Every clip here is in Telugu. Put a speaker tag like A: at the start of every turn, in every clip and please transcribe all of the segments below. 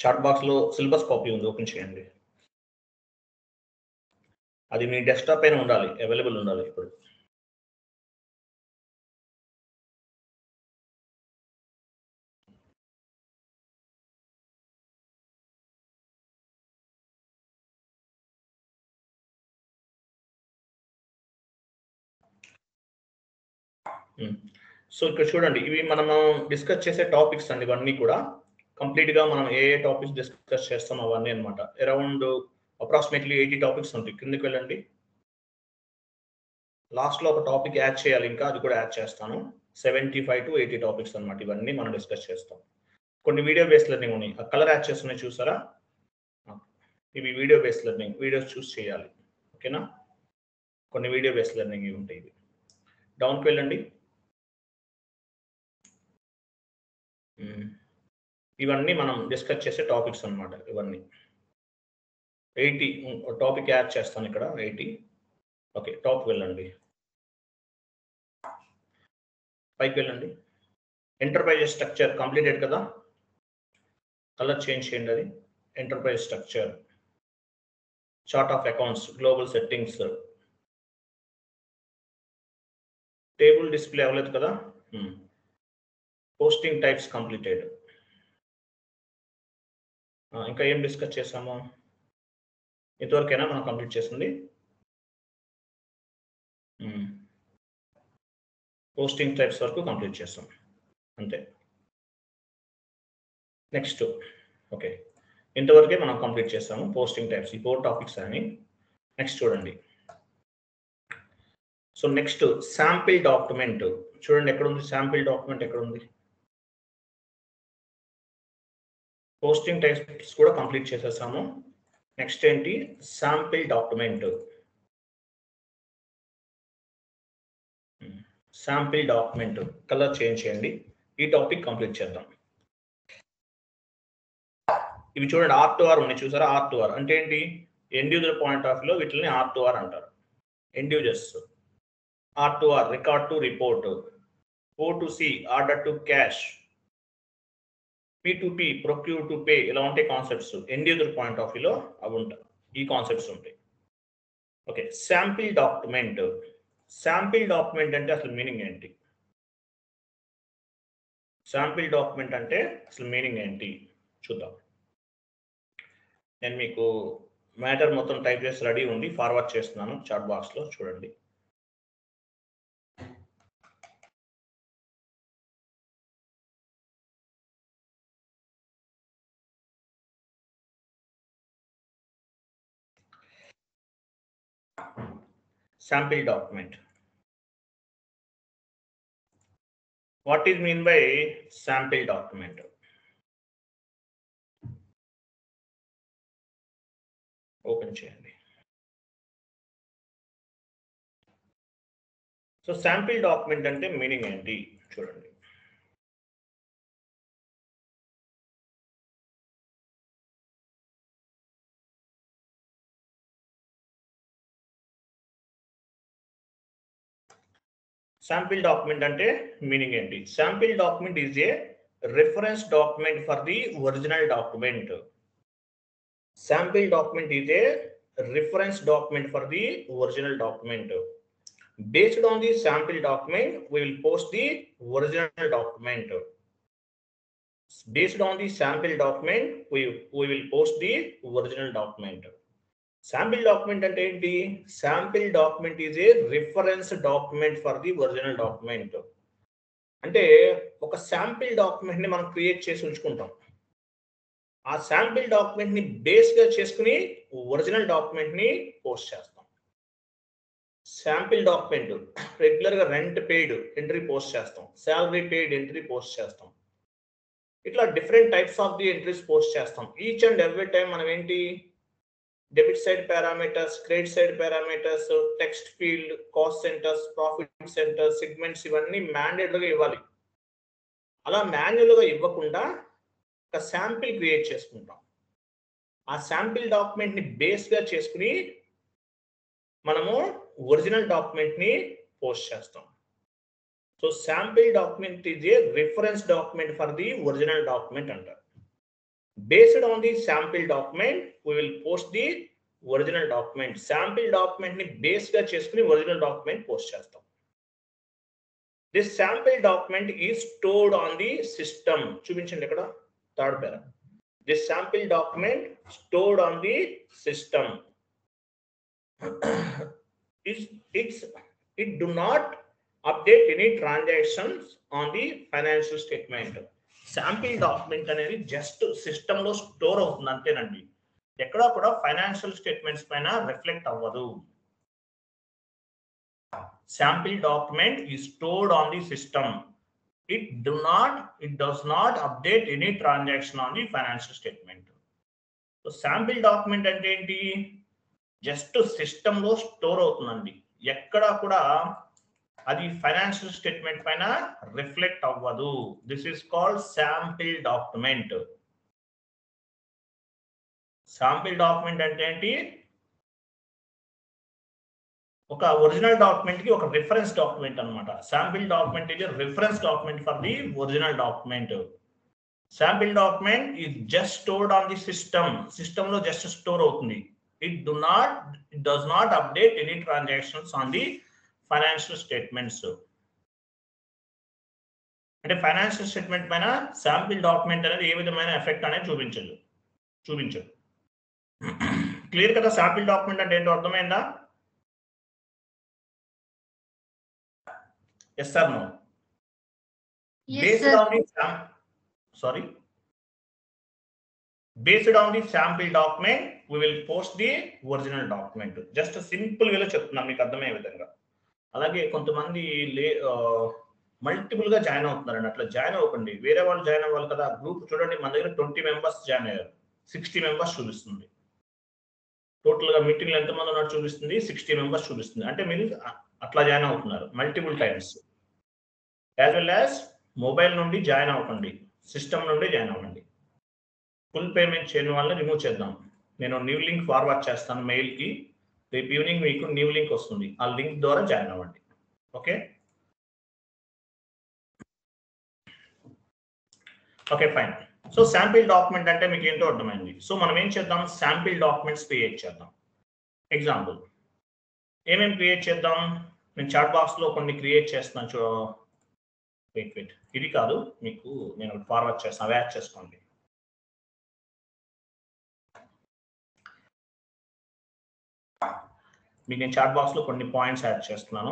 A: చాట్ బాక్స్లో సిలబస్ కాపీ ఉంది, ఓపెన్ చేయండి. అది మీ డెస్క్టాప్ పైన ఉండాలి, అవైలబుల్ ఉండాలి ఇప్పుడు. సో ఇక్కడ చూడండి, ఇవి మనము డిస్కస్ చేసే టాపిక్స్ అండి. ఇవన్నీ కూడా కంప్లీట్గా మనం ఏ టాపిక్స్ డిస్కస్ చేస్తాం అవన్నీ అనమాట. అరౌండ్ అప్రాక్సిమేట్లీ 80 టాపిక్స్ ఉంటాయి. కిందకి వెళ్ళండి. లాస్ట్లో ఒక టాపిక్ యాడ్ చేయాలి, ఇంకా అది కూడా యాడ్ చేస్తాను. 75 to 80 టాపిక్స్ అనమాట. ఇవన్నీ మనం డిస్కస్ చేస్తాం. కొన్ని వీడియో బేస్డ్ లెర్నింగ్ ఉన్నాయి. ఆ కలర్ యాడ్ చేస్తున్నాయి చూసారా, ఇవి వీడియో బేస్డ్ లెర్నింగ్. వీడియోస్ చూస్ చేయాలి, ఓకేనా. కొన్ని వీడియో బేస్డ్ లెర్నింగ్ ఇవి ఉంటాయి. ఇవి డౌన్కి వెళ్ళండి. ఇవన్నీ మనం డిస్కస్ చేసే టాపిక్స్ అనమాట. ఇవన్నీ 80 టాపిక్ యాడ్ చేస్తాను ఇక్కడ 80. ఓకే, టాప్ వెళ్ళండి, పైకి వెళ్ళండి. ఎంటర్ప్రైజ్ స్ట్రక్చర్ కంప్లీటెడ్ కదా, కలర్ చేంజ్ చేయండి. అది enterprise structure, chart of accounts, global settings, table display అవ్వలేదు కదా, పోస్టింగ్ టైప్స్ కంప్లీటెడ్. ఇంకా ఏం డిస్కస్ చేసాము, ఇంతవరకైనా మనం కంప్లీట్ చేసింది. పోస్టింగ్ టైప్స్ వరకు కంప్లీట్ చేస్తాం అంతే. నెక్స్ట్ ఓకే, ఇంతవరకే మనం కంప్లీట్ చేస్తాము పోస్టింగ్ టైప్స్, ఈ 4 టాపిక్స్ అని. నెక్స్ట్ చూడండి. సో నెక్స్ట్ శాంపిల్ డాక్యుమెంట్ చూడండి, ఎక్కడ ఉంది శాంపిల్ డాక్యుమెంట్, ఎక్కడ ఉంది. పోస్టింగ్ టైప్స్ కూడా కంప్లీట్ చేసేసాము. నెక్స్ట్ ఏంటి, sample document. Sample document colour change చేయండి. ఈ టాపిక్ కంప్లీట్ చేద్దాం. ఇవి చూడండి, R2R ఉన్నాయి చూసారా. R2R అంటే ఏంటి, ఎండ్ యూజర్ పాయింట్ ఆఫ్ వ్యూలో వీటిని R2R అంటారు. End users, R2R record to report, O2C order to cash, P2P procure to pay, ఇలా ఉంటాయి concepts. End user point of వ్యూలో అవి ఉంటాయి, ఈ కాన్సెప్ట్స్ ఉంటాయి. Okay, sample document. Sample document అంటే అసలు మీనింగ్ ఏంటి, శాంపిల్ డాక్యుమెంట్ అంటే అసలు మీనింగ్ ఏంటి చూద్దాం. నేను మీకు మ్యాటర్ మొత్తం టైప్ చేసి రెడీ ఉంది, ఫార్వర్డ్ చేస్తున్నాను చాట్ బాక్స్లో చూడండి. Sample document. What is mean by sample document? Open చేయండి. సో శాంపిల్ డాక్యుమెంట్ అంటే మీనింగ్ ఏంటి చూడండి. శాంపిల్ డాక్యుమెంట్ అంటే మీనింగ్ ఏంటి. Sample document is a reference document for the original document. Sample document is a reference document for the original document. Based on the sample document, we will post the original document. Based on the sample document, we will post the original document. Sample document అంటే ఏంటి, sample document is a reference document for the original document. అంటే ఒక శాంపిల్ డాక్యుమెంట్ ని మనం క్రియేట్ చేసి ఉంచుకుంటాం. ఆ శాంపిల్ డాక్యుమెంట్ ని బేస్ గా చేసుకుని ఒరిజినల్ డాక్యుమెంట్ ని పోస్ట్ చేస్తాం. శాంపిల్ డాక్యుమెంట్ రెగ్యులర్ గా రెంట్ పెయిడ్ ఎంట్రీ పోస్ట్ చేస్తాం, శాలరీ పెయిడ్ ఎంట్రీ పోస్ట్ చేస్తాం. ఇట్లా different types of the entries post చేస్తాం. ఈచ్ అండ్ ఎవ్రీ టైం మనం ఏంటి, debit side parameters, credit side parameters, text field, cost centres, profit centres, segments ఇవన్నీ మ్యాండేటరీగా ఇవ్వాలి. అలా మాన్యువల్ గా ఇవ్వకుండా ఒక శాంపిల్ క్రియేట్ చేసుకుంటాం. ఆ శాంపిల్ డాక్యుమెంట్ ని బేస్ గా చేసుకుని మనము ఒరిజినల్ డాక్యుమెంట్ ని పోస్ట్ చేస్తాం. So sample document is a reference document for the original document అంటారు. Based on the sample document, we will post the original document. Sample document ని బేస్ గా చేసుకుని ఒరిజినల్ డాక్యుమెంట్ పోస్ట్ చేస్తాం. This sample document is stored on the system. చూపించండి ఇక్కడ third para. This sample document stored on the system. It do not update any transactions on the financial statement. Sample document అనేది జస్ట్ సిస్టమ్ లో స్టోర్ అవుతుంది అంతేనండి. ఎక్కడ కూడా ఫైనాన్షియల్ స్టేట్మెంట్స్ పైన రిఫ్లెక్ట్ అవ్వదు. Sample document is stored on the system. It does not update any transaction on the financial statement. So sample document అంటే ఏంటి? జస్ట్ సిస్టమ్ లో స్టోర్ అవుతుందండి. ఎక్కడ కూడా అది ఫైనాన్షియల్ స్టేట్మెంట్ పైన రిఫ్లెక్ట్ అవ్వదు. This is called sample document. Sample document అంటే ఏంటి? ఒక ఒరిజినల్ డాక్యుమెంట్ కి ఒక రిఫరెన్స్ డాక్యుమెంట్ అన్నమాట. శాంపిల్ డాక్యుమెంట్ ఇది reference document for the original document. Sample document is just stored on the system. System లో జస్ట్ స్టోర్ అవుతుంది. It does not update any transactions on the financial statements. అంటే ఫైనాన్షియల్ స్టేట్మెంట్ పైన శాంపిల్ డాక్యుమెంట్ అనేది ఏ విధమైన ఎఫెక్ట్ అనేది చూపించదు. క్లియర్ కదా? శాంపిల్ డాక్యుమెంట్ అంటే ఏంటో అర్థమైందా? Yes or no? Based on the sample document, we will post the original document. Just a simple way చెప్తున్నా మీకు అర్థమయ్యే విధంగా. అలాగే కొంతమంది మల్టిపుల్ గా జాయిన్ అవుతున్నారండి. అట్లా జాయిన్ అవ్వకండి. వేరే వాళ్ళు జాయిన్ అవ్వాలి కదా. గ్రూప్ చూడండి, మన దగ్గర 20 మెంబర్స్ జాయిన్ అయ్యారు. 60 మెంబర్స్ చూపిస్తుంది. టోటల్ గా మీటింగ్ లో ఎంతమంది ఉన్నట్టు చూపిస్తుంది? 60 మెంబర్స్ చూపిస్తుంది. అంటే మీరు అట్లా జాయిన్ అవుతున్నారు multiple times. As well as mobile నుండి జాయిన్ అవ్వకండి, సిస్టమ్ నుండి జాయిన్ అవ్వండి. ఫుల్ పేమెంట్ చేయని వాళ్ళని రిమూవ్ చేద్దాం. నేను న్యూ లింక్ ఫార్వర్డ్ చేస్తాను మెయిల్ కి. రేపు ఈవినింగ్ మీకు న్యూ లింక్ వస్తుంది. ఆ లింక్ ద్వారా జాయిన్ అవ్వండి. Okay okay fine. So sample document అంటే మీకు ఏంటో అర్థమైంది. సో మనం ఏం చేద్దాం? శాంపిల్ డాక్యుమెంట్స్ క్రియేట్ చేద్దాం. ఎగ్జాంపుల్ ఏమేమి క్రియేట్ చేద్దాం? నేను చాట్ బాక్స్ లో కొన్ని క్రియేట్ చేస్తున్నాను. వెయిట్ ఇది కాదు, మీకు నేను ఫార్వర్డ్ చేస్తాను, అవి యాడ్ చేసుకోండి. మీకు నేను చాట్ బాక్స్ లో కొన్ని పాయింట్స్ యాడ్ చేస్తున్నాను.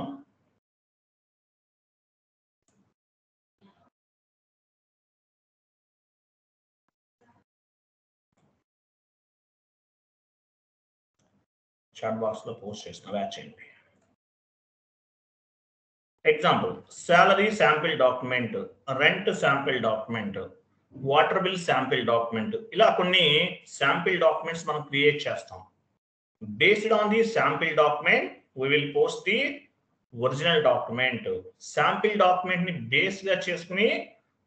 A: చాట్ బాక్స్ లో పోస్ట్ చేస్తున్నా, యాడ్ చేయండి. Example salary sample document, rent sample document, water bill sample document, ఇలా కొన్ని శాంపిల్ డాక్యుమెంట్స్ మనం క్రియేట్ చేస్తాం. Based on the sample document, we will post the original document. Sample document ni base ga cheskuni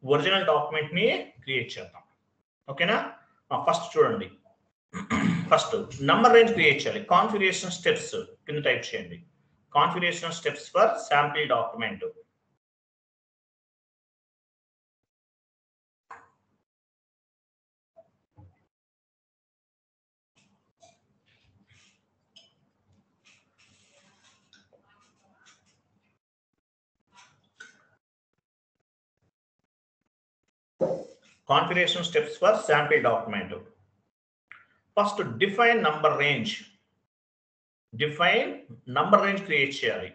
A: original document ni create చేద్దాం. ఓకేనా? ఫస్ట్ చూడండి. ఫస్ట్ నంబర్ రేంజ్ క్రియేట్ చేయాలి. కాన్ఫిగరేషన్ స్టెప్స్ కింద టైప్ చేయండి. Configuration steps for sample document. Configuration steps for sample document. First, define number range. Define number range create చేయాలి.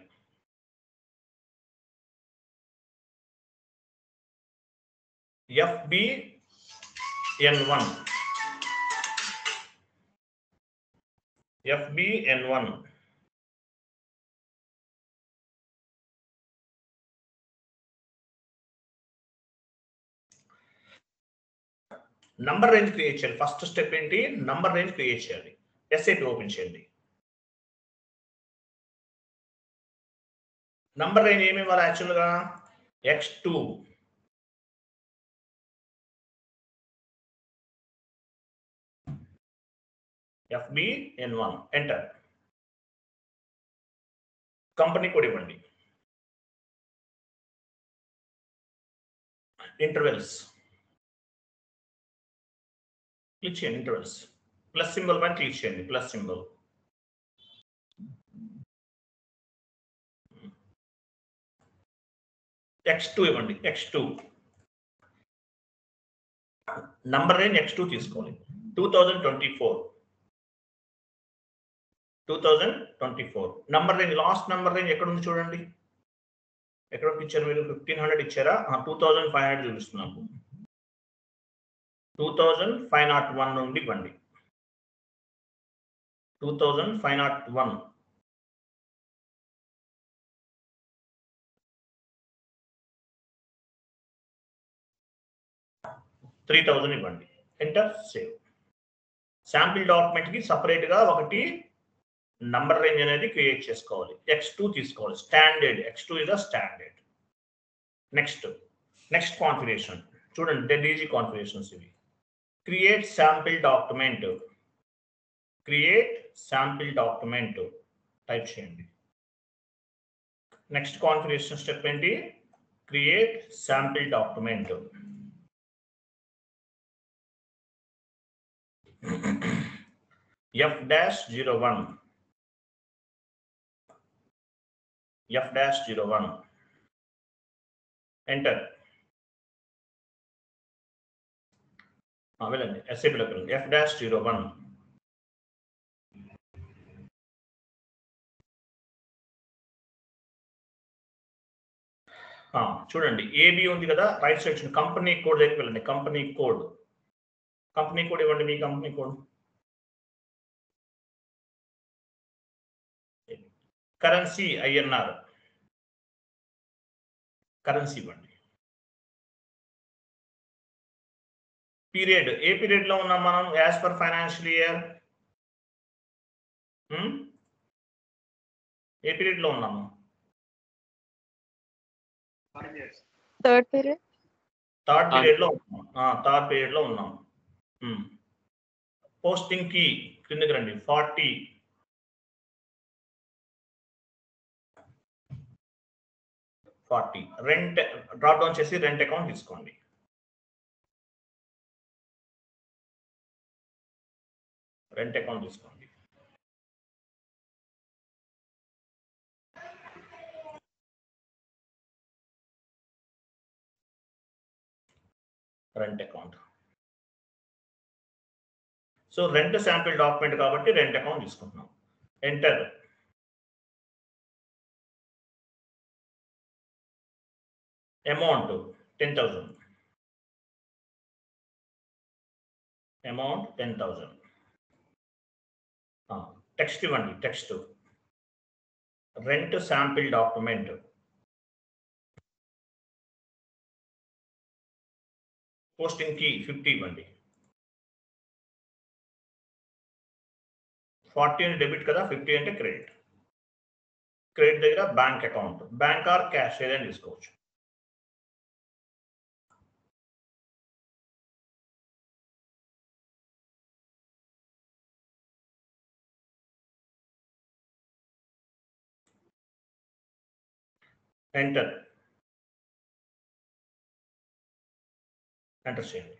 A: FBN1. FBN1. Number range create చేయాలి. ఫస్ట్ స్టెప్ ఏంటి? నంబర్ రేంజ్ క్రియేట్ చేయాలి. SAP ఓపెన్ చేయండి. నంబర్ రేంజ్ ఏమి ఇవ్వాలి? యాక్చువల్గా X2, FBN1 enter. Company code ఇవ్వండి. ఇంటర్వెల్స్ క్లిక్ చేయండి ఇంటర్వెల్స్. ప్లస్ సింబల్ పైన క్లిక్ చేయండి, ప్లస్ సింబల్. X2 ఇవ్వండి, X2 నంబర్ రేంజ్ X2 తీసుకోండి. 2024 number range, last number range ఎక్కడ ఉంది చూడండి. ఎక్కడ ఇచ్చారు మీరు? 1500 ఇచ్చారా? 2500 చూపిస్తున్నాము. 2501 నుండి ఇవ్వండి. 2501 3000 ఇవ్వండి. Enter, save. శాంపిల్ డాక్యుమెంట్ కి సపరేట్ గా ఒకటి నంబర్ రేంజ్ అనేది క్రియేట్ చేసుకోవాలి. X2 తీసుకోవాలి, standard. X2 is a standard. Next configuration చూడండి, DDG కాన్ఫిగరేషన్స్ ఇవి. క్రియేట్ శాంపిల్ డాక్యుమెంట్ టైప్ చేయండి. నెక్స్ట్ కాన్ఫిగరేషన్ స్టెప్ ఏంటి? Create sample document. F-01 enter. వెళ్ళండి ఎస్ఏపీలోకి వెళ్ళండి. F-01 చూడండి, AB ఉంది కదా, రైట్ సైడ్ కంపెనీ కోడ్ దగ్గరికి వెళ్ళండి. కంపెనీ కోడ్ ఇవ్వండి, మీ company code. Currency INR, currency ఇవ్వండి. పీరియడ్, ఏ పీరియడ్ లో ఉన్నాం మనం? As per financial year. ఏ పీరియడ్ లో ఉన్నాము?
B: థర్డ్ పీరియడ్
A: లో ఉన్నాం. పోస్టింగ్ కి కిందకి రండి. 40 రెంట్ డ్రాప్ డౌన్ చేసి రెంట్ అకౌంట్ తీసుకోండి. Rent account so rent sample document కాబట్టి రెంట్ అకౌంట్ తీసుకుంటున్నాం. ఎంటర్. అమౌంట్ 10,000. టెక్స్ట్ ఇవ్వండి. Text rent sample document. Posting కి 50 ఇవ్వండి. 40 అంటే డెబిట్ కదా, 50 అంటే క్రెడిట్. క్రెడిట్ దగ్గర bank account, bank or cash ఏదైనా తీసుకోవచ్చు. ఎంటర్ చేయండి.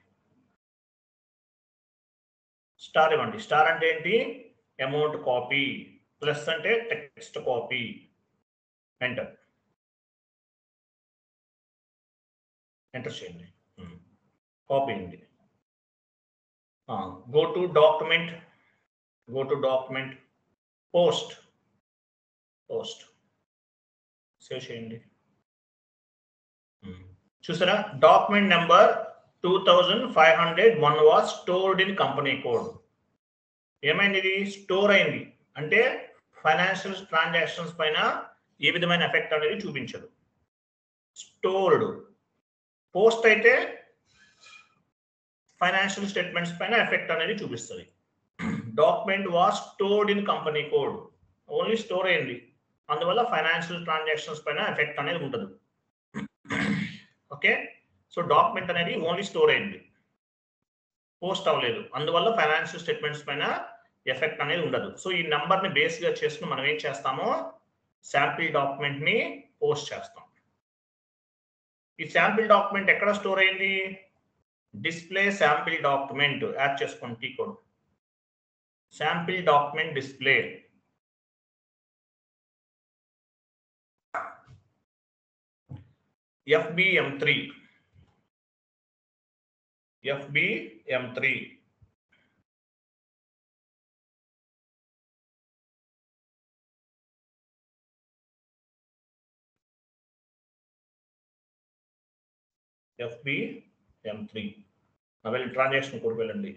A: స్టార్ ఇవ్వండి. స్టార్ అంటే ఏంటి? Amount copy. ప్లస్ అంటే టెక్స్ట్ కాపీ. ఎంటర్ చేయండి. కాపీ అయింది. Go to document, post save చేయండి. చూసారా, document number 2501 was stored in company code. ఏమైంది? ఇది స్టోర్ అయింది అంటే ఫైనాన్షియల్ ట్రాన్సాక్షన్స్ పైన ఏ విధమైన ఎఫెక్ట్ అనేది చూపించదు. స్టోర్డ్. పోస్ట్ అయితే ఫైనాన్షియల్ స్టేట్మెంట్స్ పైన ఎఫెక్ట్ అనేది చూపిస్తుంది. Document was stored in company code, only store అయింది, అందువల్ల ఫైనాన్షియల్ ట్రాన్సాక్షన్స్ పైన ఎఫెక్ట్ అనేది ఉండదు. ఓకే, సో డాక్యుమెంట్ అనేది ఓన్లీ స్టోర్ అయింది, పోస్ట్ అవ్వలేదు, అందువల్ల ఫైనాన్షియల్ స్టేట్మెంట్స్ పైన ఎఫెక్ట్ అనేది ఉండదు. సో ఈ నంబర్ ని బేస్ గా చేసుకుని మనం ఏం చేస్తామో శాంపిల్ డాక్యుమెంట్ ని పోస్ట్ చేస్తాం. ఈ శాంపిల్ డాక్యుమెంట్ ఎక్కడ స్టోర్ అయింది? డిస్ప్లే శాంపిల్ డాక్యుమెంట్ యాడ్ చేసుకోండి T code. Sample document display. FBM3. FBM3. FBM3. వెళ్ళి ట్రాన్సాక్షన్ కోడ్ వెళ్ళండి.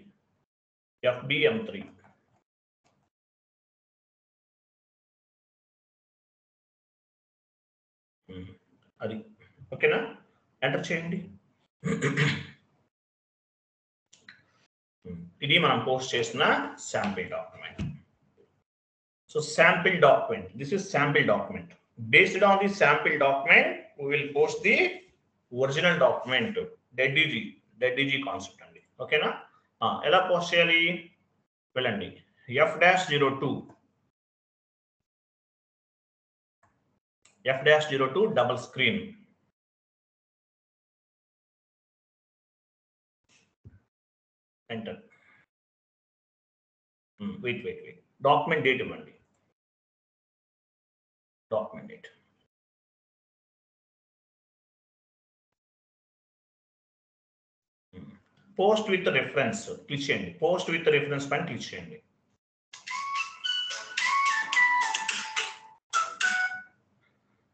A: FBM3. అది ఓకేనా? ఎంటర్ చేయండి. ఇది మనం పోస్ట్ చేసిన sample document. So sample document, this is sample document. Based on the sample document we will post the original document. Dead easy concept అండి. ఓకేనా? ఎలా పోస్ట్ చేయాలి? వెళ్ళండి F-02 double screen. Enter. Wait document date ఇవ్వండి. Document date. Post with reference click చేయండి. పోస్ట్ విత్ రెఫరెన్స్ పైన క్లిక్ చేయండి.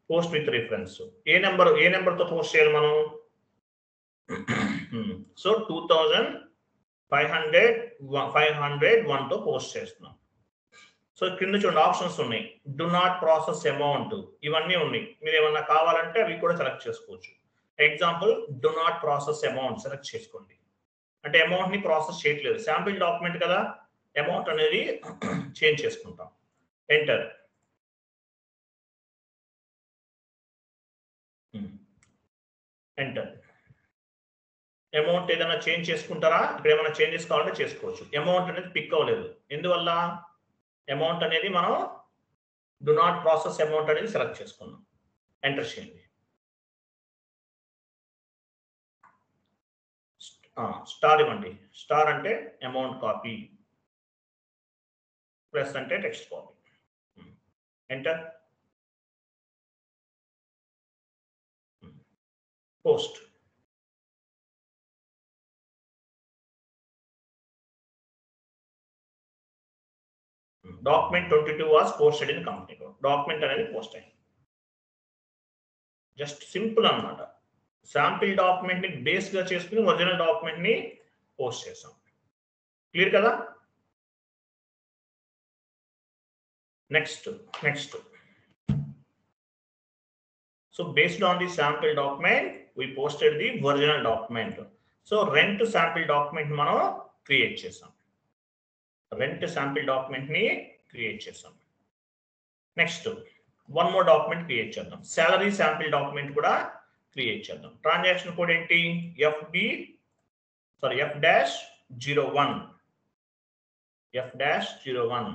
A: పోస్ట్ విత్ రెఫరెన్స్ ఏ నెంబర్తో పోస్ట్ చేయాలి మనం? సో 2501 తో పోస్ట్ చేస్తున్నాం. సో కింద చూడండి ఆప్షన్స్ ఉన్నాయి. డు నాట్ ప్రాసెస్ అమౌంట్, ఇవన్నీ ఉన్నాయి. మీరు ఏమన్నా కావాలంటే అవి కూడా సెలెక్ట్ చేసుకోవచ్చు. Example do not process amount select చేసుకోండి. అంటే అమౌంట్ ని ప్రాసెస్ చేయట్లేదు, శాంపిల్ డాక్యుమెంట్ కదా, అమౌంట్ అనేది చేంజ్ చేసుకుంటాం. ఎంటర్. ఎంటర్. అమౌంట్ ఏదైనా చేంజ్ చేసుకుంటారా? ఇక్కడ ఏమైనా చేంజెస్ కావాలంటే చేసుకోవచ్చు. అమౌంట్ అనేది పిక్ అవ్వలేదు, ఎందువల్ల? అమౌంట్ అనేది మనం డు నాట్ ప్రాసెస్ అమౌంట్ అనేది సెలెక్ట్ చేసుకున్నాం. ఎంటర్ చేయండి. స్టార్ ఇవ్వండి. స్టార్ అంటే అమౌంట్ కాపీ, ప్లస్ అంటే text copy. Enter. Post. Document 22 was posted in company code. Document అనేది పోస్ట్ అయింది. జస్ట్ సింపుల్ అన్నమాట. శాంపిల్ డాక్యుమెంట్ ని బేస్ గా చేసుకుని ఒరిజినల్ డాక్యుమెంట్ ని పోస్ట్ చేసాం. క్లియర్ కదా? Next. So based on the sample document we posted the original document. So rent sample document మనం క్రియేట్ చేసాం. Next one more document create చేద్దాం. సాలరీ శాంపిల్ డాక్యుమెంట్ కూడా క్రియేట్ చేద్దాం. ట్రాన్సాక్షన్ కోడ్ ఏంటి? F-01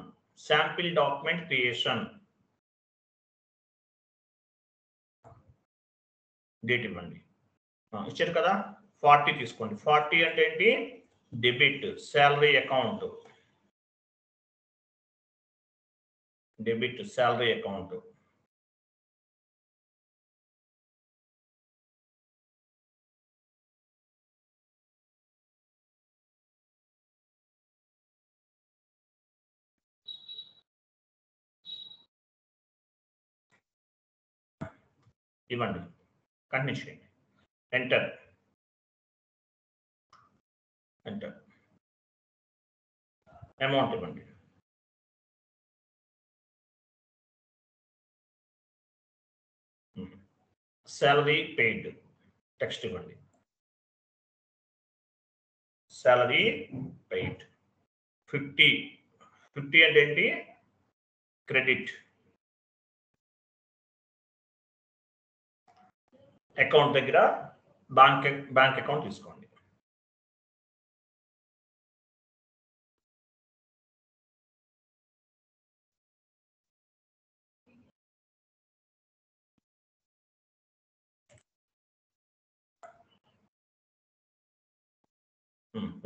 A: sample document creation. Date ఇవ్వండి. ఇచ్చారు కదా, 40 తీసుకోండి. 40 అంటే ఏంటి? Debit salary account. ఇవ్వండి. కంటిన్యూ చేయండి. ఎంటర్. అమౌంట్ ఇవ్వండి. సాలరీ పెయిడ్ టెక్స్ట్ ఇవ్వండి. సాలరీ పెయిడ్ 50 అంటే ఏంటి? క్రెడిట్. అకౌంట్ దగ్గర బ్యాంక్ అకౌంట్ తీసుకోండి.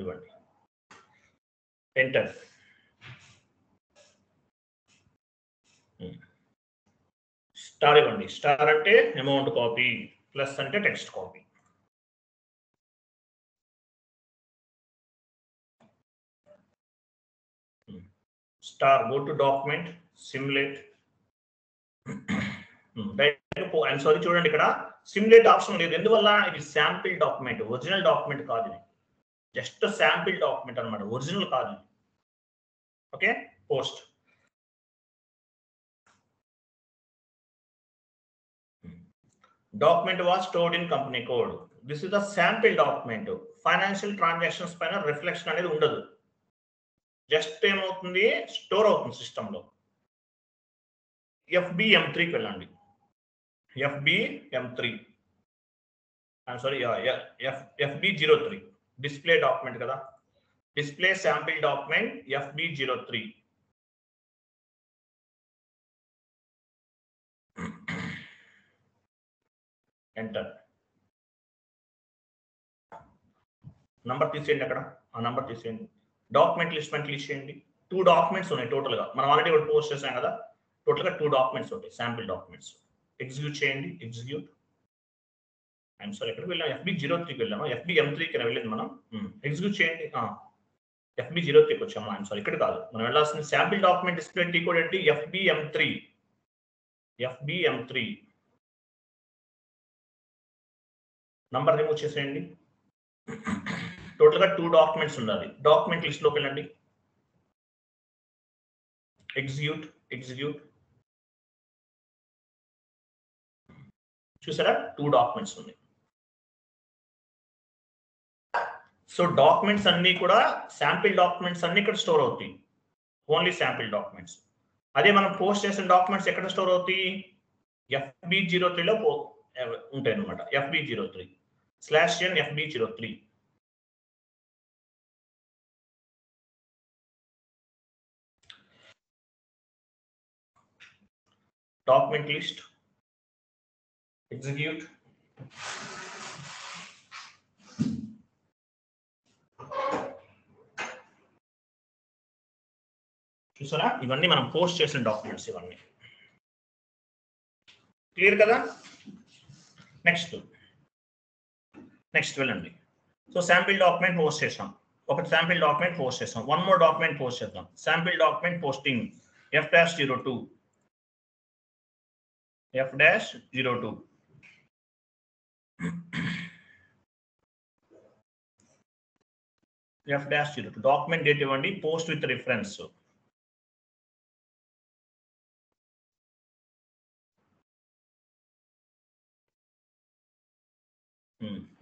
A: ఇవ్వండి, ఎంటర్. స్టార్ ఇవ్వండి. స్టార్ అంటే అమౌంట్ కాపీ, ప్లస్ అంటే text copy. Star, go to document, simulate. I'm sorry, చూడండి ఇక్కడ సిమ్యులేట్ ఆప్షన్ లేదు. ఎందువల్ల? ఇది శాంపిల్ డాక్యుమెంట్, ఒరిజినల్ డాక్యుమెంట్ కాదు. ఇది జస్ట్ శాంపిల్ డాక్యుమెంట్ అన్నమాట, ఒరిజినల్ కాదు. Okay, post. Document was stored in company code. This is the sample document. Financial transactions పైన రిఫ్లెక్షన్ అనేది ఉండదు. జస్ట్ ఏమవుతుంది, స్టోర్ అవుతుంది సిస్టంలో. FBM3కి వెళ్ళండి. FBM3, I'm sorry, FB03 display document కదా, display sample document FB03. Enter. Number తీసేయండి, అక్కడ ఆ నంబర్ తీసేయండి. డాక్యుమెంట్ లిస్ట్ పైన క్లిక్ చేయండి. 2 డాక్యుమెంట్స్ ఉన్నాయి టోటల్ గా. మనం ఆల్రెడీ ఒకటి పోస్ట్ చేసాం కదా, టోటల్ గా 2 డాక్యుమెంట్స్ ఉంటాయి, శాంపిల్ డాక్యుమెంట్స్. ఎగ్జిక్యూట్ చేయండి. ఎగ్జిక్యూట్. ఐఎమ్ సారీ, ఎక్కడికి వెళ్ళాం? FB03కి వెళ్ళాము. FBM3కి వెళ్ళింది మనం. ఎగ్జిక్యూట్ చేయండి. FB03కి వచ్చాము. ఐఎమ్ సారీ, ఇక్కడ కాదు. మనం వెళ్ళాల్సిన sample document display T code ఏంటి? FBM3. FBM3 నంబర్ రిమూవ్ చేసేయండి. టోటల్ గా 2 డాక్యుమెంట్స్ ఉండాలి. డాక్యుమెంట్ లిస్ట్ లోకి వెళ్ళండి. ఎగ్జిక్యూట్. ఎగ్జిక్యూట్. చూసారా, 2 డాక్యుమెంట్స్ ఉన్నాయి. సో డాక్యుమెంట్స్ అన్ని కూడా, శాంపిల్ డాక్యుమెంట్స్ అన్ని ఇక్కడ స్టోర్ అవుతాయి. Only sample documents. అదే మనం పోస్ట్ చేసిన డాక్యుమెంట్స్ ఎక్కడ స్టోర్ అవుతాయి? FB03లో ఉంటాయి అన్నమాట. FB03/n FB03. Document list. Execute. చూసారా, ఇవన్నీ మనం పోస్ట్ చేసిన డాక్యుమెంట్స్. ఇవన్నీ క్లియర్ కదా? నెక్స్ట్ వెళ్ళండి. సో శాంపిల్ డాక్యుమెంట్ పోస్ట్ చేసాం. ఒకటి శాంపిల్ డాక్యుమెంట్ పోస్ట్ చేసాం. 1 మోర్ డాక్యుమెంట్ పోస్ట్ చేద్దాం. Sample document posting F-02. F-02. F-02 document date ఇవ్వండి. Post with reference.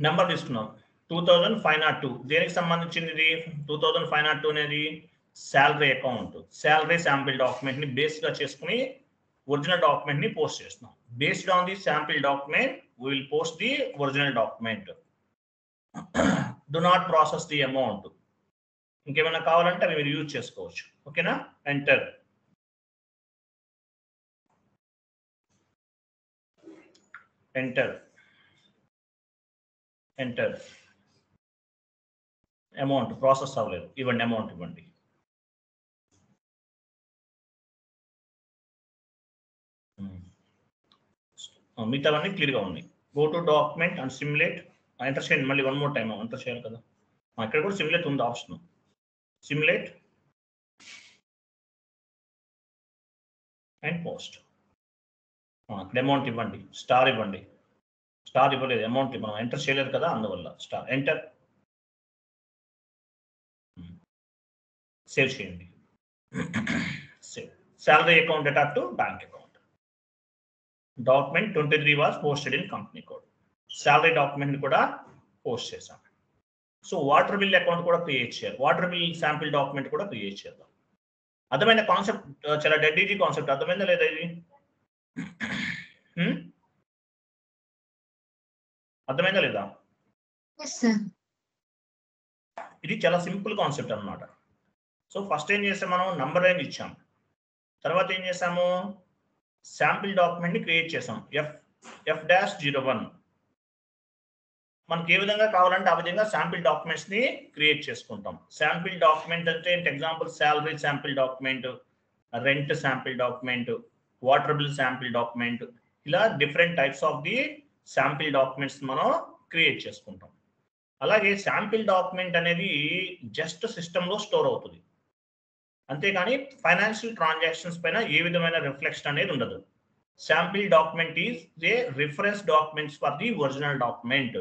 A: నెంబర్ తీసుకున్నాం 2502. దేనికి సంబంధించింది ఇది? 2502 అనేది salary account. Salary sample document ని బేస్ గా చేసుకుని ఒరిజినల్ డాక్యుమెంట్ ని పోస్ట్ చేస్తున్నాం. Based on the sample document we will post the original document. Do not process the amount. ఇంకేమైనా కావాలంటే అవి మీరు యూజ్ చేసుకోవచ్చు. ఓకేనా? ఎంటర్. అమౌంట్ ప్రాసెస్ అవ్వలేదు. ఇవ్వండి, అమౌంట్ ఇవ్వండి. మిగతావన్నీ క్లియర్గా ఉన్నాయి. Go to document and simulate. Enter చేయండి. మళ్ళీ 1 మోర్ టైం ఎంటర్ చేయాలి కదా. ఇక్కడ కూడా సిమ్యులేట్ ఉంది ఆప్షన్. Simulate and post. ఇక్కడ అమౌంట్ ఇవ్వండి. స్టార్ ఇవ్వండి. స్టార్ ఇవ్వలేదు, అమౌంట్ మనం ఎంటర్ చేయలేదు కదా, అందువల్ల స్టార్. ఎంటర్. సేవ్ చేయండి. Save. Salary account attach to bank account. Document 23 was posted in company code. Salary document కూడా పోస్ట్ చేశాం. సో వాటర్ బిల్ అకౌంట్ కూడా క్రియేట్ చేయాలి. వాటర్ బిల్ శాంపిల్ డాక్యుమెంట్ కూడా క్రియేట్ చేద్దాం. అర్థమైన కాన్సెప్ట్? చాలా డెడ్ ఈజీ కాన్సెప్ట్. అర్థమైందా లేదా ఇది? అర్థమైందా లేదా? ఇది చాలా సింపుల్ కాన్సెప్ట్ అన్నమాట. సో ఫస్ట్ ఏం చేసాం మనం? నంబర్ రేంజ్ ఇచ్చాం. తర్వాత ఏం చేసాము? శాంపిల్ డాక్యుమెంట్ ని క్రియేట్ చేసాం. F-01. మనకి ఏ విధంగా కావాలంటే ఆ విధంగా శాంపిల్ డాక్యుమెంట్స్ ని క్రియేట్ చేసుకుంటాం. శాంపిల్ డాక్యుమెంట్ అంటే example salary sample document, rent sample document, water bill sample document, ఇలా different types of the sample documents మనం క్రియేట్ చేసుకుంటాం. అలాగే శాంపిల్ డాక్యుమెంట్ అనేది జస్ట్ సిస్టంలో స్టోర్ అవుతుంది, అంతేగాని ఫైనాన్షియల్ ట్రాన్సాక్షన్స్ పైన ఏ విధమైన రిఫ్లెక్షన్ అనేది ఉండదు. Sample document is a reference documents for the original document.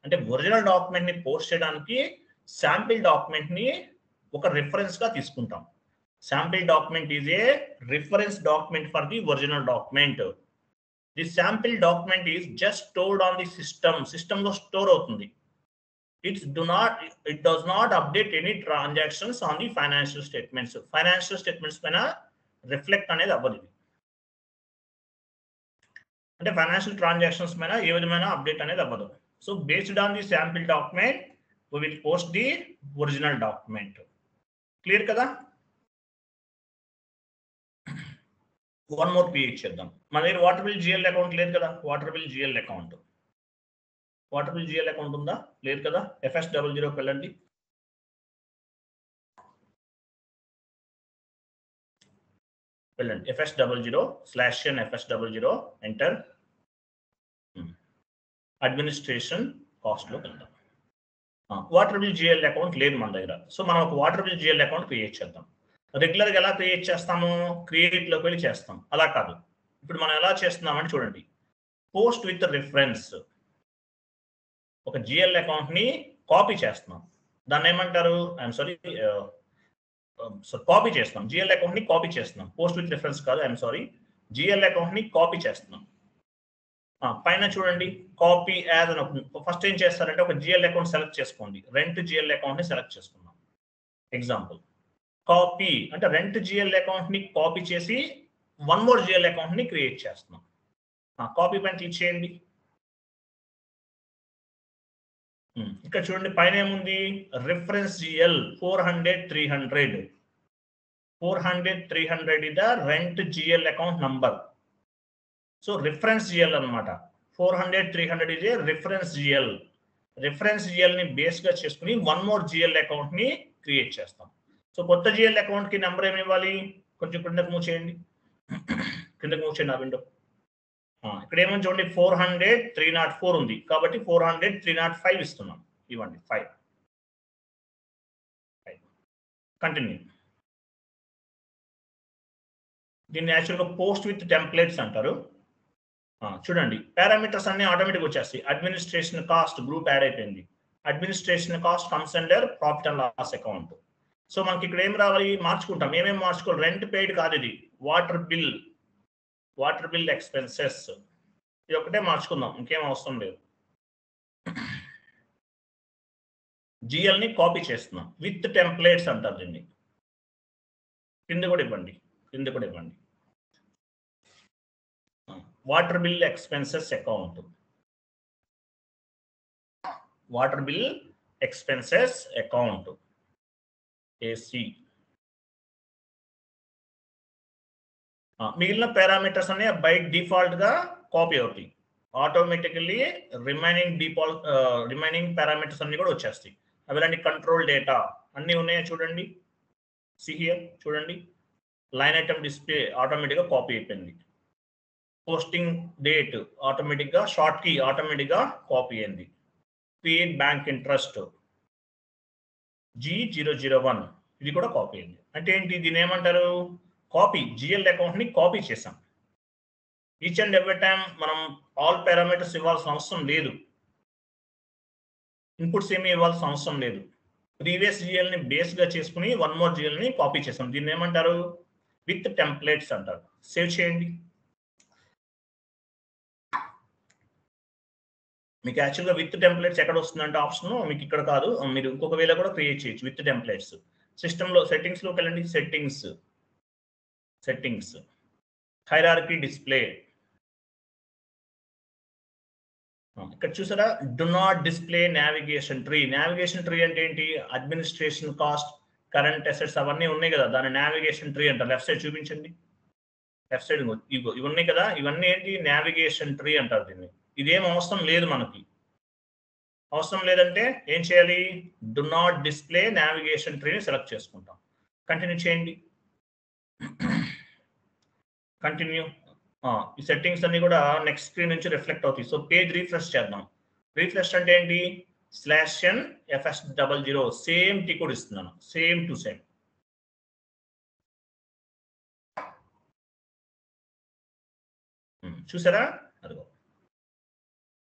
A: అంటే ఒరిజినల్ డాక్యుమెంట్ ని పోస్ట్ చేయడానికి శాంపిల్ డాక్యుమెంట్ ని ఒక రిఫరెన్స్ గా తీసుకుంటాం. Sample document is a reference document for the original document. The sample document is just stored on the system లో స్టోర్ అవుతుంది. It does not update any transactions on the financial statements. Financial statements పైన రిఫ్లెక్ట్ అనేది అవ్వదు. అంటే ఫైనాన్షియల్ ట్రాన్సాక్షన్స్ పైన ఏ విధమైన అప్డేట్ అనేది అవ్వదు. So based on the sample document we will post the original document. Clear కదా? వన్ మోర్ క్రియేట్ చేద్దాం. మన దగ్గర వాటర్ బిల్ జిఎల్ అకౌంట్ లేదు కదా. వాటర్ బిల్ జిఎల్ అకౌంట్ ఉందా? లేదు కదా. FS00 వెళ్ళండి. FS00/n FS00 enter. Administration cost లో వెళ్దాం. వాటర్ బిల్ జిఎల్ అకౌంట్ లేదు మన దగ్గర. సో మనం ఒక water bill GL account create చేద్దాం. రెగ్యులర్ గా ఎలా క్రియేట్ చేస్తాము? క్రియేట్ లోకి వెళ్ళి చేస్తాం. అలా కాదు, ఇప్పుడు మనం ఎలా చేస్తున్నామని చూడండి. పోస్ట్ విత్ రిఫరెన్స్, ఒక జిఎల్ అకౌంట్ ని కాపీ చేస్తున్నాం. దాన్ని ఏమంటారు? ఐఎమ్ సారీ, కాపీ చేస్తున్నాం. జిఎల్ అకౌంట్ ని కాపీ చేస్తున్నాం. పోస్ట్ విత్ రిఫరెన్స్ కాదు, ఐఎమ్ సారీ, జిఎల్ అకౌంట్ ని కాపీ చేస్తున్నాం. పైన చూడండి, కాపీ యాజ్ అని. ఫస్ట్ ఏం చేస్తారంటే ఒక జిఎల్ అకౌంట్ సెలెక్ట్ చేసుకోండి. రెంట్ జిఎల్ అకౌంట్ ని సెలెక్ట్ చేసుకుందాం. ఎగ్జాంపుల్ కాపీ అంటే రెంట్ జిఎల్ అకౌంట్ ని కాపీ చేసి వన్ మోర్ జిఎల్ అకౌంట్ ని క్రియేట్ చేస్తున్నాం. కాపీ పైన క్లిక్ చేయండి. ఇక్కడ చూడండి, పైన ఏముంది? Reference GL 400/300. 400/300 is the rent GL account number. So reference GL అన్నమాట. 400/300 is a reference GL. Reference GL ని బేస్ గా చేసుకుని వన్ మోర్ జిఎల్ అకౌంట్ ని క్రియేట్ చేస్తాం. సో కొత్త జిఎల్ అకౌంట్ కి నెంబర్ ఏమి ఇవ్వాలి? కొంచెం కిందకు మూవ్ చేయండి. ఆ విండో. ఇక్కడ ఏమని చూడండి, 400/304 ఉంది కాబట్టి 400/305 ఇస్తున్నాం. ఇవ్వండి 5. కంటిన్యూ. దీన్ని యాక్చువల్గా పోస్ట్ విత్ టెంప్లెట్స్ అంటారు. చూడండి, పారామీటర్స్ అన్ని ఆటోమేటిక్ వచ్చేస్తాయి. అడ్మినిస్ట్రేషన్ కాస్ట్ గ్రూప్ యాడ్ అయిపోయింది. Administration cost comes under profit and loss account. So మనకి ఇక్కడ ఏం రావాలి? మార్చుకుంటాం. ఏమేమి మార్చుకోవాలి? రెంట్ పెయిడ్ కాదు ఇది, వాటర్ బిల్ ఎక్స్పెన్సెస్. ఇది ఒకటే మార్చుకుందాం, ఇంకేం అవసరం లేదు. జిఎల్ ని కాపీ చేస్తున్నాం. విత్ టెంప్లెట్స్ అంటారు దీన్ని. కింద కూడా ఇవ్వండి. Water bill expenses account. AC. మిగిలిన పారామీటర్స్ అన్ని బై డిఫాల్ట్ గా కాపీ అవుతాయి. ఆటోమేటికల్లీ రిమైనింగ్ పారామీటర్స్ అన్ని కూడా వచ్చేస్తాయి. అవి కంట్రోల్ డేటా అన్ని ఉన్నాయో చూడండి. హియర్ చూడండి, లైన్ ఐటమ్ డిస్ప్లే ఆటోమేటిక్ గా కాపీ అయిపోయింది. పోస్టింగ్ డేట్ ఆటోమేటిక్ గా, షార్ట్ కీ ఆటోమేటిక్ గా కాపీ అయింది. పేడ్ బ్యాంక్ ఇంట్రెస్ట్ G001 ఇది కూడా కాపీ అయింది. అంటే ఏంటి? దీని ఏమంటారు? కాపీ. జిఎల్ అకౌంట్ ని కాపీ చేసాం. ఈచ్ అండ్ ఎవ్రీ టైం మనం ఆల్ పారామీటర్స్ ఇవ్వాల్సిన అవసరం లేదు. ఇన్పుట్స్ ఏమి ఇవ్వాల్సిన అవసరం లేదు. ప్రీవియస్ జిఎల్ ని బేస్ గా చేసుకుని వన్ మోర్ జిఎల్ ని కాపీ చేసాం. దీన్ని ఏమంటారు? విత్ టెంప్లెట్స్ అంటారు. సేవ్ చేయండి. మీకు యాక్చువల్గా విత్ టెంప్లెట్స్ ఎక్కడ వస్తుందంటే ఆప్షన్ మీకు ఇక్కడ కాదు, మీరు ఇంకొక వేళ కూడా క్రియేట్ చేయొచ్చు విత్ టెంప్లెట్స్. సిస్టంలో సెట్టింగ్స్లోకి వెళ్ళండి. Settings hierarchy display. ఇక్కడ చూసారా, do not display navigation tree. Navigation tree అంటే ఏంటి? అడ్మినిస్ట్రేషన్ కాస్ట్, కరెంట్ అసెట్స్ అవన్నీ ఉన్నాయి కదా, దాని నావిగేషన్ ట్రీ అంటారు. లెఫ్ట్ సైడ్ చూపించండి. లెఫ్ట్ సైడ్ ఇవి ఉన్నాయి కదా, ఇవన్నీ ఏంటి? నావిగేషన్ ట్రీ అంటారు దీన్ని. ఇదేం అవసరం లేదు మనకి. అవసరం లేదంటే ఏం చేయాలి? డు నాట్ డిస్ప్లే నావిగేషన్ ట్రీని సెలెక్ట్ చేసుకుంటాం. కంటిన్యూ చేయండి. కంటిన్యూ. ఈ సెట్టింగ్స్ అన్ని కూడా నెక్స్ట్ స్క్రీన్ నుంచి రిఫ్లెక్ట్ అవుతాయి. సో పేజ్ రీఫ్రెష్ చేద్దాం. రీఫ్రెష్ అంటే ఏంటి? /n fs00 సేమ్ టీ కూడా ఇస్తున్నాను, సేమ్ టు సేమ్. చూసారా? అదిగో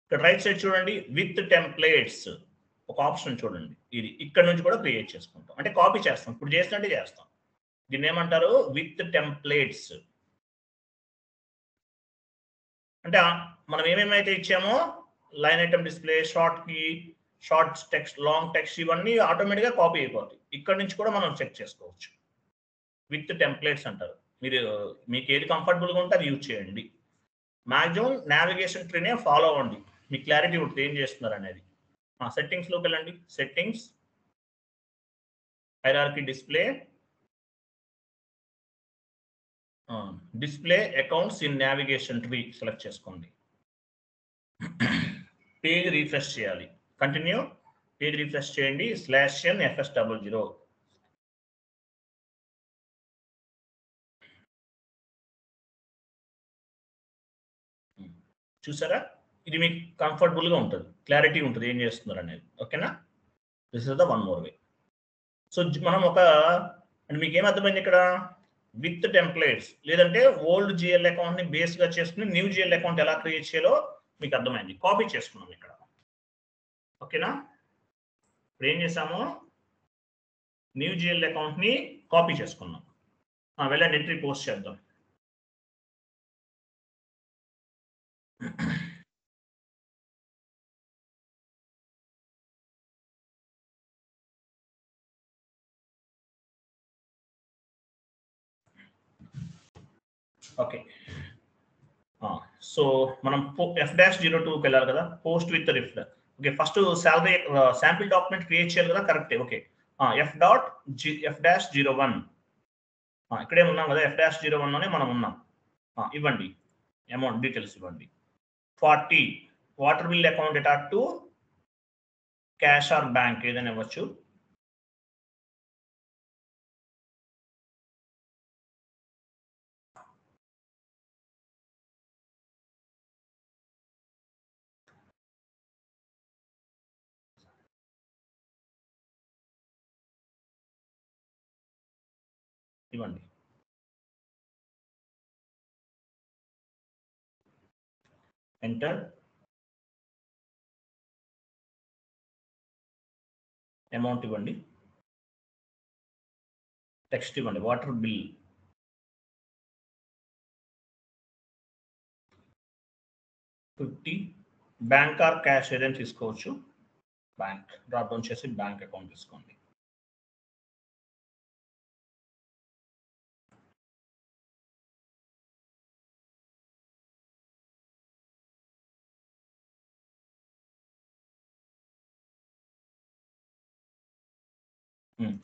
A: ఇక్కడ రైట్ సైడ్ చూడండి, విత్ టెంప్లేట్స్ ఒక ఆప్షన్ చూడండి. ఇది ఇక్కడ నుంచి కూడా క్రియేట్ చేసుకుంటాం, అంటే కాపీ చేస్తాం. ఇప్పుడు చేసినట్టే చేస్తాం. దీన్ని ఏమంటారు? With templates. అంటే మనం ఏమేమైతే ఇచ్చామో line item display, short key, short text, long text, ఇవన్నీ ఆటోమేటిక్గా కాపీ అయిపోతాయి. ఇక్కడ నుంచి కూడా మనం చెక్ చేసుకోవచ్చు. విత్ టెంప్లేట్స్ అంటారు. మీకు ఏది కంఫర్టబుల్గా ఉంటే అది యూజ్ చేయండి. మ్యాక్సిమం నావిగేషన్ ట్రీనే ఫాలో అవ్వండి, మీకు క్లారిటీ ఉంటుంది ఏం చేస్తున్నారు అనేది. సెట్టింగ్స్లోకి వెళ్ళండి. Settings, hierarchy display, display accounts in navigation tree select చేసుకోండి. పేజ్ రీఫ్రెష్ చేయాలి. కంటిన్యూ. పేజ్ రీఫ్రెష్ చేయండి. /n fs00. చూసారా? ఇది మీకు కంఫర్టబుల్గా ఉంటుంది, క్లారిటీ ఉంటుంది ఏం చేస్తున్నారు అనేది. ఓకేనా? This is the one more way. So మనం అంటే మీకు ఏమర్థమైంది ఇక్కడ? విత్ టెంప్లేట్స్ లేదంటే ఓల్డ్ జిఎల్ అకౌంట్ని బేస్గా చేసుకుని న్యూ జిఎల్ అకౌంట్ ఎలా క్రియేట్ చేయాలో మీకు అర్థమైంది. కాపీ చేసుకున్నాం ఇక్కడ. ఓకేనా? ఇప్పుడు ఏం చేసాము? న్యూ జిఎల్ అకౌంట్ని కాపీ చేసుకున్నాం. వెళ్ళండి, ఎంట్రీ పోస్ట్ చేద్దాం. ఓకే, సో మనం F-02కి వెళ్ళాలి కదా, post with rift. Okay, first salary sample document create చేయాలి కదా, కరెక్టే. ఓకే, F-01 ఇక్కడే ఉన్నాం కదా, F-01లోనే మనం ఉన్నాం. ఇవ్వండి, అమౌంట్ డీటెయిల్స్ ఇవ్వండి. 40 water bill account attach to cash or bank ఏదైనా ఇవ్వచ్చు. ఇవ్వండి. ఎంటర్. అమౌంట్ ఇవ్వండి. టెక్స్ట్ ఇవ్వండి, water bill. $50. Bank or cash ఏదైనా తీసుకోవచ్చు. బ్యాంక్ డ్రాప్ డౌన్ చేసి బ్యాంక్ అకౌంట్ తీసుకోండి.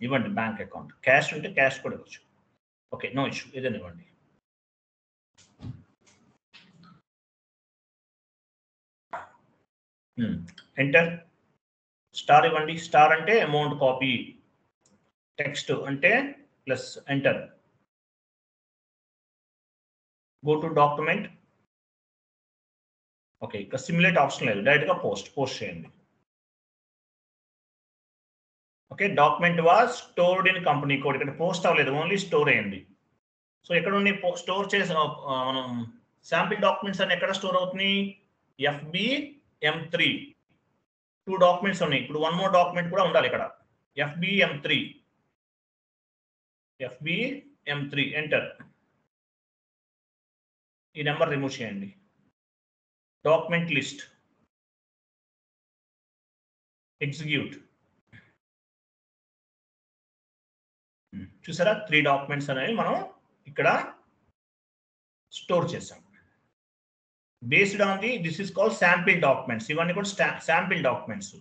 A: ఇవ్వండి బ్యాంక్ అకౌంట్. క్యాష్ ఉంటే క్యాష్ కూడా ఇవ్వచ్చు. ఓకే, నో ఇష్యూ, ఏదైనా ఇవ్వండి. ఎంటర్. స్టార్ ఇవ్వండి. స్టార్ అంటే అమౌంట్ కాపీ, టెక్స్ట్ అంటే plus. Enter. Go to document. Okay, ఇక్కడ సిమ్యులేట్ ఆప్షన్ లేదు, డైరెక్ట్గా పోస్ట్ చేయండి. Okay, document was stored in company code. ఇక్కడ పోస్ట్ అవ్వలేదు, ఓన్లీ స్టోర్ అయ్యింది. సో ఎక్కడ ఉంది? స్టోర్ చేసిన మనం శాంపిల్ డాక్యుమెంట్స్ అని ఎక్కడ స్టోర్ అవుతున్నాయి? FBM3. 2 డాక్యుమెంట్స్ ఉన్నాయి. ఇప్పుడు 1 మోర్ డాక్యుమెంట్ కూడా ఉండాలి ఇక్కడ, FBM3. ఎంటర్. ఈ నెంబర్ రిమూవ్ చేయండి. Document list, execute. చూసారా, 3 డాక్యుమెంట్స్ అనేవి మనం ఇక్కడ స్టోర్ చేసాం. Based on this is called sample documents. ఇవన్నీ కూడా శాంపిల్ డాక్యుమెంట్స్.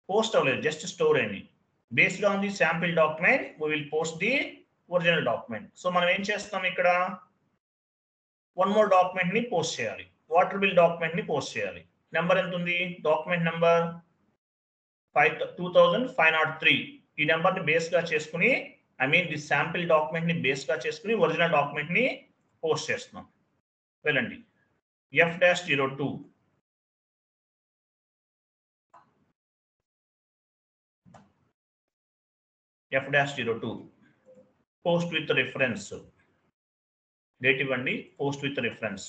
A: పోస్ట్ అవ్వలేదు, జస్ట్ స్టోర్ అయింది. Based on the sample document we will post the original document. So మనం ఏం చేస్తాం ఇక్కడ? 1 మోర్ డాక్యుమెంట్ ని పోస్ట్ చేయాలి. వాటర్ బిల్ డాక్యుమెంట్ ని పోస్ట్ చేయాలి. నెంబర్ ఎంత ఉంది? డాక్యుమెంట్ నెంబర్ 2503 ఈ నెంబర్ని బేస్గా చేసుకుని ది శాంపిల్ డాక్యుమెంట్ని బేస్గా చేసుకుని ఒరిజినల్ డాక్యుమెంట్ని పోస్ట్ చేస్తున్నాం. వెళ్ళండి F-02 F-02 post with reference date ఇవ్వండి. Post with reference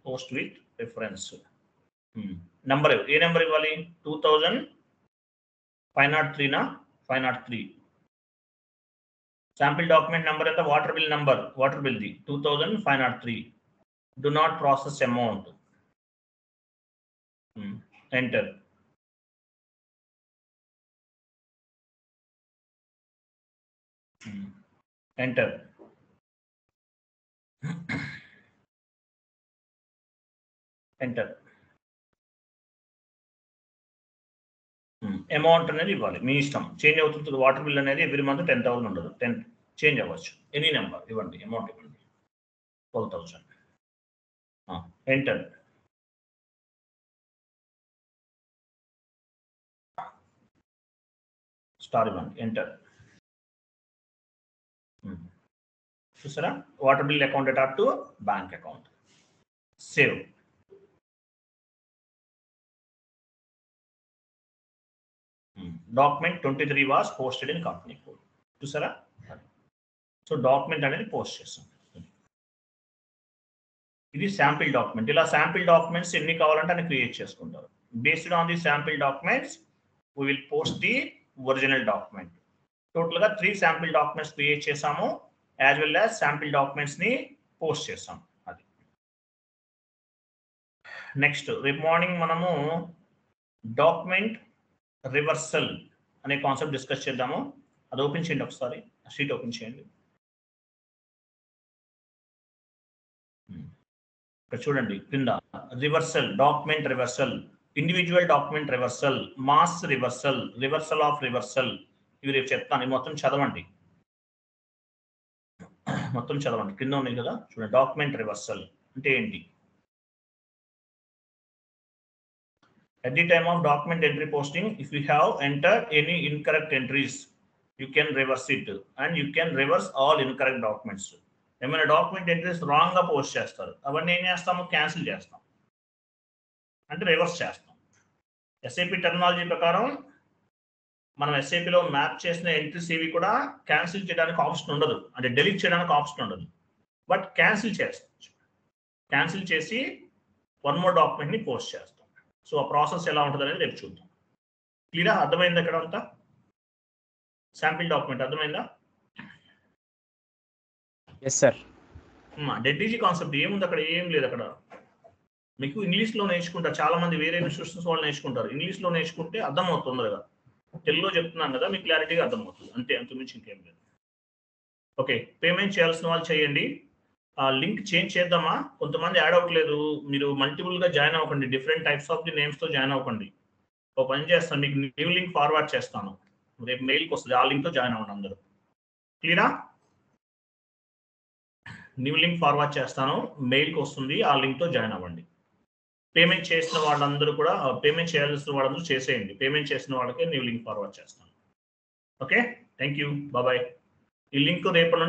A: post with reference number ఏ నెంబర్ ఇవ్వాలి? 2503 503 శాంపిల్ డాక్యుమెంట్ నెంబర్ ఎంత? Water bill number, water bill the 2503. Do not process amount. Enter. Enter. Enter. Amount అనేది ఇవ్వాలి, మీ ఇష్టం. చేంజ్ అవుతుంది. వాటర్ బిల్ అనేది ఎవ్రీ మంత్ 10,000 ఉండదు, 10 చేంజ్ అవ్వచ్చు. ఎనీ నెంబర్ ఇవ్వండి, అమౌంట్ ఇవ్వండి. 12,000. ఎంటర్. స్టార్ ఇవ్వండి. ఎంటర్. చూసారా? Water bill account attach to bank account. Save. Document 23 was posted in company code. చూసారా? సో డాక్యుమెంట్ అనేది పోస్ట్ చేస్తాం. ఇది శాంపిల్ డాక్యుమెంట్. ఇలా శాంపిల్ డాక్యుమెంట్స్ ఎన్ని కావాలంటే అని క్రియేట్ చేసుకుంటారు. Based on the sample documents we will post the original document. టోటల్గా 3 శాంపిల్ డాక్యుమెంట్స్ క్రియేట్ చేసాము, యాజ్ వెల్ యాజ్ శాంపిల్ డాక్యుమెంట్స్ని పోస్ట్ చేస్తాం. అది నెక్స్ట్ రేపు మార్నింగ్ మనము డాక్యుమెంట్ రివర్సల్ అనే కాన్సెప్ట్ డిస్కస్ చేద్దాము. అది ఓపెన్ చేయండి ఒకసారి, షీట్ ఓపెన్ చేయండి. ఇక్కడ చూడండి కింద reversal, document reversal, individual document reversal, mass reversal, reversal of reversal. ఇవి రేపు చెప్తాను. మొత్తం చదవండి, మొత్తం చదవండి. కింద ఉన్నాయి కదా చూడండి. డాక్యుమెంట్ రివర్సల్ అంటే ఏంటి? At the time of document entry posting, if you have entered any incorrect entries, you can reverse it, and you can reverse all incorrect documents. ఏమైనా డాక్యుమెంట్ ఎంట్రీస్ రాంగ్ గా పోస్ట్ చేస్తారు, అవన్నీ ఏం చేస్తాము? క్యాన్సిల్ చేస్తాం, అంటే రివర్స్ చేస్తాం. ఎస్ఏపి టెక్నాలజీ ప్రకారం మనం ఎస్ఏపిలో మ్యాప్ చేసిన ఎంట్రీస్ ఏవి కూడా క్యాన్సిల్ చేయడానికి ఆప్షన్ ఉండదు, అంటే డెలీట్ చేయడానికి ఆప్షన్ ఉండదు. బట్ క్యాన్సిల్ చేస్తాం. క్యాన్సిల్ చేసి వన్ మోర్ డాక్యుమెంట్ని పోస్ట్ చేస్తాం. సో ఆ ప్రాసెస్ ఎలా ఉంటుంది అనేది రేపు చూద్దాం. క్లియరా? అర్థమైంది అక్కడ అంతా? శాంపిల్ డాక్యుమెంట్ అర్థమైందా?
C: Yes sir.
A: డెడ్ఈజీ కాన్సెప్ట్ ఏముంది అక్కడ? ఏం లేదు అక్కడ. మీకు ఇంగ్లీష్లో నేర్చుకుంటారు, చాలా మంది వేరే ఇన్స్టిట్యూషన్స్ వాళ్ళు నేర్చుకుంటారు. ఇంగ్లీష్లో నేర్చుకుంటే అర్థమవుతుంది కదా, తెలుగులో చెప్తున్నాను కదా, మీకు క్లారిటీగా అర్థమవుతుంది. అంతే, అంతకుమించి ఇంకేం లేదు. ఓకే, పేమెంట్ చేయాల్సిన వాళ్ళు చేయండి. లింక్ చేంజ్ చేద్దామా? కొంతమంది యాడ్ అవ్వట్లేదు. మీరు మల్టిపుల్గా జాయిన్ అవ్వకండి, డిఫరెంట్ టైప్స్ ఆఫ్ ది నేమ్స్తో జాయిన్ అవ్వకండి. ఒక పని చేస్తాను, మీకు న్యూ లింక్ ఫార్వర్డ్ చేస్తాను, రేపు మెయిల్కి వస్తుంది. ఆ లింక్తో జాయిన్ అవ్వండి అందరూ. క్లియరా? న్యూ లింక్ ఫార్వర్డ్ చేస్తాను, మెయిల్కి వస్తుంది, ఆ లింక్తో జాయిన్ అవ్వండి. పేమెంట్ చేసిన వాళ్ళందరూ కూడా, పేమెంట్ చేయాల్సిన వాళ్ళందరూ చేసేయండి. పేమెంట్ చేసిన వాళ్ళకే న్యూ లింక్ ఫార్వర్డ్ చేస్తాను. Okay, thank you, bye. ఈ లింక్ రేపటి